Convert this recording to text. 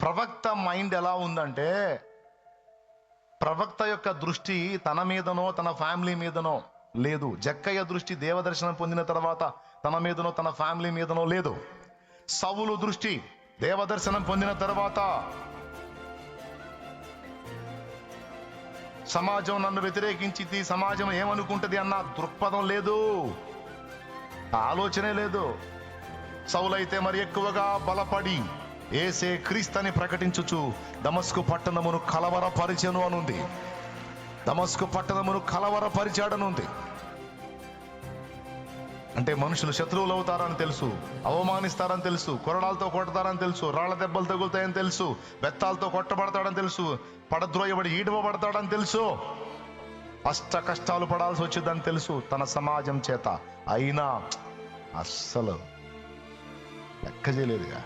ప్రవక్త మైండ్ ఎలా ఉందంటే, ప్రవక్త యొక్క దృష్టి తన మీదనో తన ఫ్యామిలీ మీదనో లేదు. జక్కయ్య దృష్టి దేవదర్శనం పొందిన తర్వాత తన మీదనో తన ఫ్యామిలీ మీదనో లేదు. సౌలు దృష్టి దేవదర్శనం పొందిన తర్వాత సమాజం నన్ను వ్యతిరేకించింది, సమాజం ఏమనుకుంటది అన్న దృక్పథం లేదు, ఆలోచనే లేదు. సౌలైతే మరి ఎక్కువగా బలపడి ఏసే క్రీస్తుని ప్రకటించుచు దమస్కు పట్టణమును కలవరపరిచెను అనుంది. దమస్కు పట్టణమును కలవరపరిచాడనుంది. అంటే మనుషులు శత్రువులు అవుతారని తెలుసు, అవమానిస్తారని తెలుసు, కొరడాలతో కొడతారని తెలుసు, రాళ్ల దెబ్బలు తగులుతాయని తెలుసు, బెత్తాలతో కొట్టబడతాడని తెలుసు, పడద్రోయబడి ఈడవబడతాడని తెలుసు, అష్ట కష్టాలు పడాల్సి వచ్చిందని తెలుసు తన సమాజం చేత. అయినా అస్సలు లెక్క చేయలేదుగా.